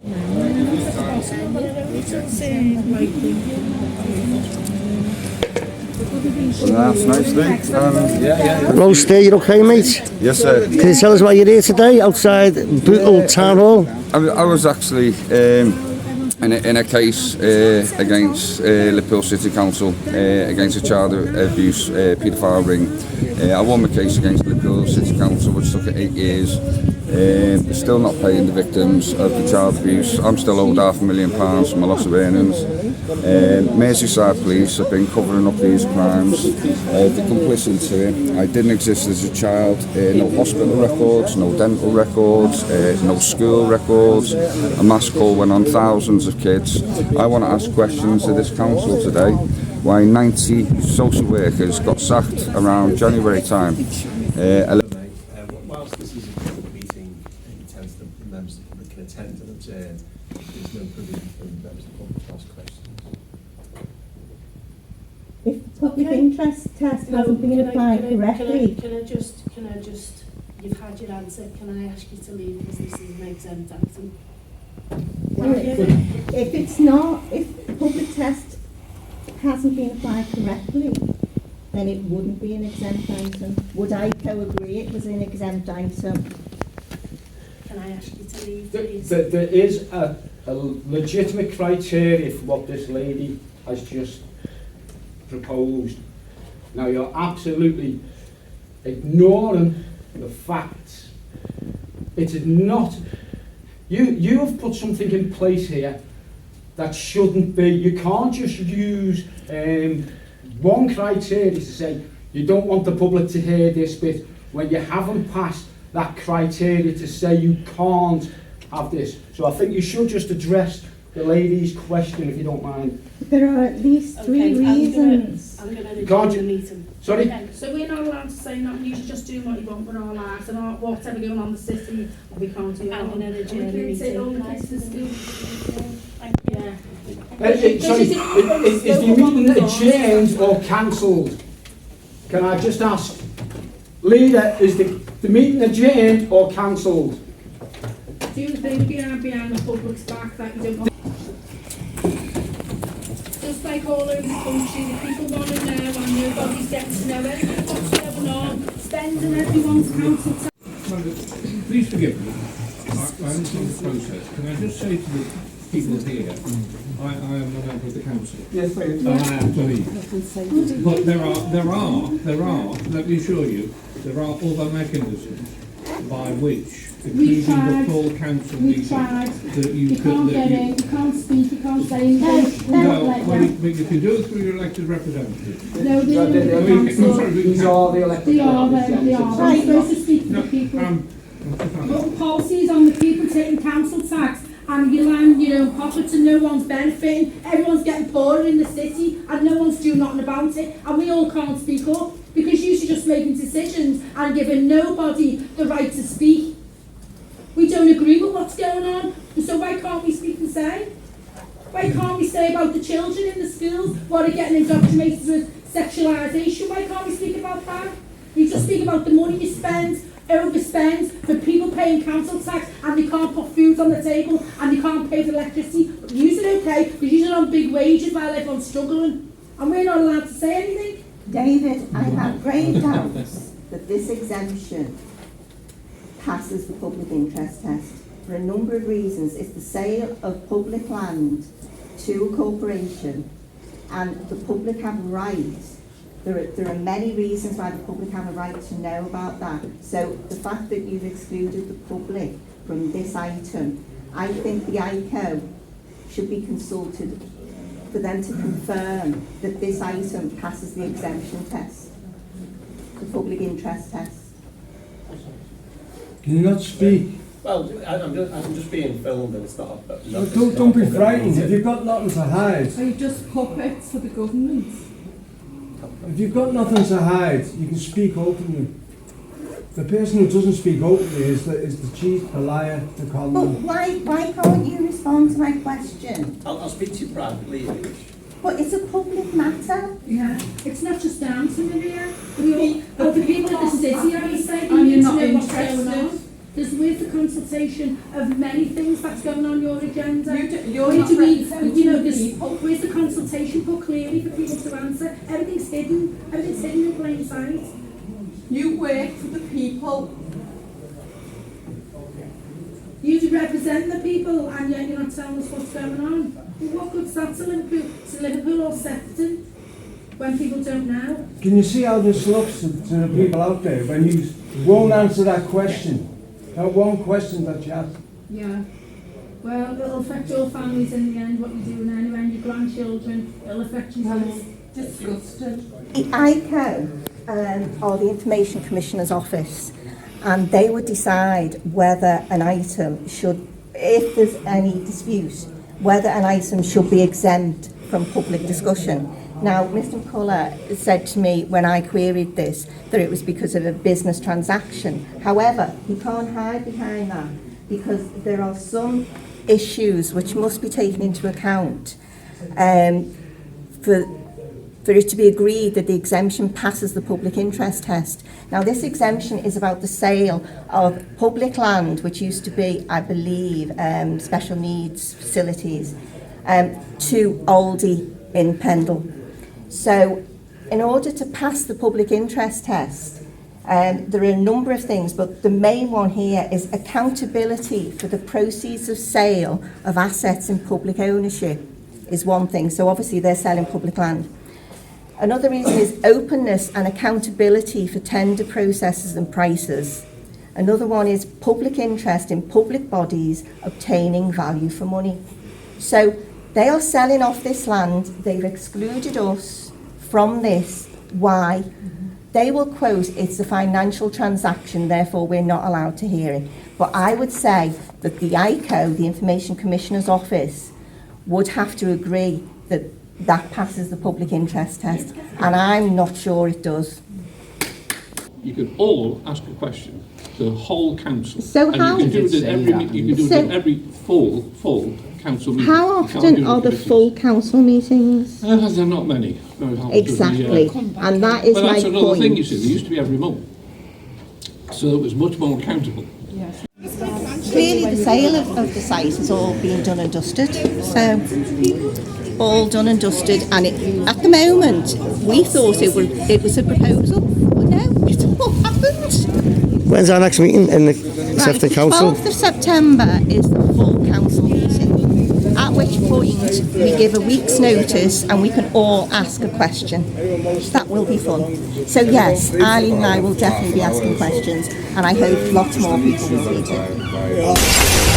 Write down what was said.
Well, that's nice, Lee. Hello, Steve, you okay, mate? Yes, sir. Can you tell us why you're here today outside Bootle Town Hall? I was actually in a case against Liverpool City Council against a child abuse paedophile ring. I won my case against Liverpool City Council, which took 8 years. They're still not paying the victims of the child abuse. I'm still owed £500,000 for my loss of earnings. Merseyside Police have been covering up these crimes. They're complicit to it. I didn't exist as a child. No hospital records, no dental records, no school records. A mass call went on thousands of kids. I want to ask questions to this council today. Why 90 social workers got sacked around January time. Whilst this is a public meeting, it intends that members of the public can attend and observe. There's no provision for members of the public to ask questions. If the public interest test hasn't been applied correctly. Can I just, you've had your answer, can I ask you to leave because this is an exempt item? If it's not, if the public test hasn't been applied correctly, then it wouldn't be an exempt item. Would ICO agree it was an exempt item? Can I ask you to leave, please? There is a legitimate criteria for what this lady has just proposed. Now you're absolutely ignoring the facts. It is not. You have put something in place here that shouldn't be. You can't just use one criteria to say you don't want the public to hear this bit when you haven't passed that criteria to say you can't have this. So I think you should just address the lady's question if you don't mind. There are at least three reasons. I'm going to adjourn the meeting. Sorry? Okay, so we're not allowed to say that, you should just do what you want with our lives and our, whatever going on in the city, we can't do. I'm going to adjourn the meeting. Yeah. Sorry, is the meeting adjourned or cancelled? Can I just ask? Leader, is the meeting adjourned or cancelled? Do you think behind the public's back that you don't want? Just like all over the country, the people want to know and nobody's getting to know everything what's going on, spending everyone's council tax. Please forgive me. I understand the process. Can I just say to the people here, I am a member of the council. Yes, please. And I am to leave. But there are, let me assure you, there are other mechanisms by which, including the full council meeting, that you can't get in, you can't speak, you can't say anything. But you can do it through your elected representatives. No, These are the elected representatives. They are. They're supposed to speak to the people. Put policies on the people taking council tax and you land your own pockets and no one's benefiting. Everyone's getting poorer in the city and no one's doing nothing about it, and we all can't speak up because you're just making decisions and giving nobody the right to speak. We don't agree with what's going on, so why can't we speak and say? Why can't we say about the children in the schools, what are getting indoctrinated with sexualisation? Why can't we speak about that? You just speak about the money you spend, overspend, for people paying council tax and they can't put food on the table and they can't pay for electricity. Use it okay, because you're on big wages while everyone's struggling. And we're not allowed to say anything. David, I have grave doubts that this exemption passes the public interest test for a number of reasons. It's the sale of public land to a corporation and the public have rights. There are many reasons why the public have a right to know about that. So the fact that you've excluded the public from this item, I think the ICO should be consulted for them to confirm that this item passes the exemption test, the public interest test. Can you not speak? Well, I'm just being filmed and it's not. Don't be frightened. If you've got nothing to hide. Are you just puppets for the government? If you've got nothing to hide, you can speak openly. The person who doesn't speak openly is the cheat, the liar, the con man. But why can't you respond to my question? I'll speak to you privately. But it's a public matter. Yeah, it's not just down to Maria. But the people of the city, I would say, And you're not know what's going on. Where's the consultation of many things that's going on your agenda? You're Where not do we, representing you know, the this, people. where's the consultation put clearly for people to answer? Everything's hidden in plain sight. You work for the people. You represent the people and yet you're not telling us what's going on. Well, what good's that to Liverpool or Sefton when people don't know? Can you see how this looks to the people out there when you won't answer that question? That one question that you asked. Yeah. Well, it'll affect your families in the end, what you're doing anyway, and your grandchildren. It'll affect you guys. Disgusted. The ICO, or the Information Commissioner's Office, and they would decide whether an item should, if there's any dispute, whether an item should be exempt from public discussion. Now, Mr McCullough said to me when I queried this that it was because of a business transaction. However, he can't hide behind that because there are some issues which must be taken into account for it to be agreed that the exemption passes the public interest test. Now, this exemption is about the sale of public land, which used to be, I believe, special needs facilities, to Aldi in Pendle. So, in order to pass the public interest test, there are a number of things, but the main one here is accountability for the proceeds of sale of assets in public ownership is one thing. So obviously they're selling public land. Another reason is openness and accountability for tender processes and prices. Another one is public interest in public bodies obtaining value for money. So they are selling off this land, they've excluded us from this. Why? They will quote it's a financial transaction, therefore we're not allowed to hear it. But I would say that the ICO, the Information Commissioner's Office, would have to agree that that passes the public interest test, and I'm not sure it does. You can all ask a question, the whole council. So and how- you can do it at every full council meeting. How You can't do often it are the committees. full council meetings? There are not many. Very hard to Exactly, and that is But my that's another point. thing, you see, they used to be every month. So it was much more accountable. Clearly the sale of the site has all been done and dusted, so all done and dusted, and at the moment we thought it was a proposal, but no, it's all happened. When's our next meeting in the Right, Sefton the Council? 12th of September is the full council meeting, at which point we give a week's notice and we can all ask a question. That will be fun. So yes, Eileen and I will definitely be asking questions, and I hope lots more people will be too.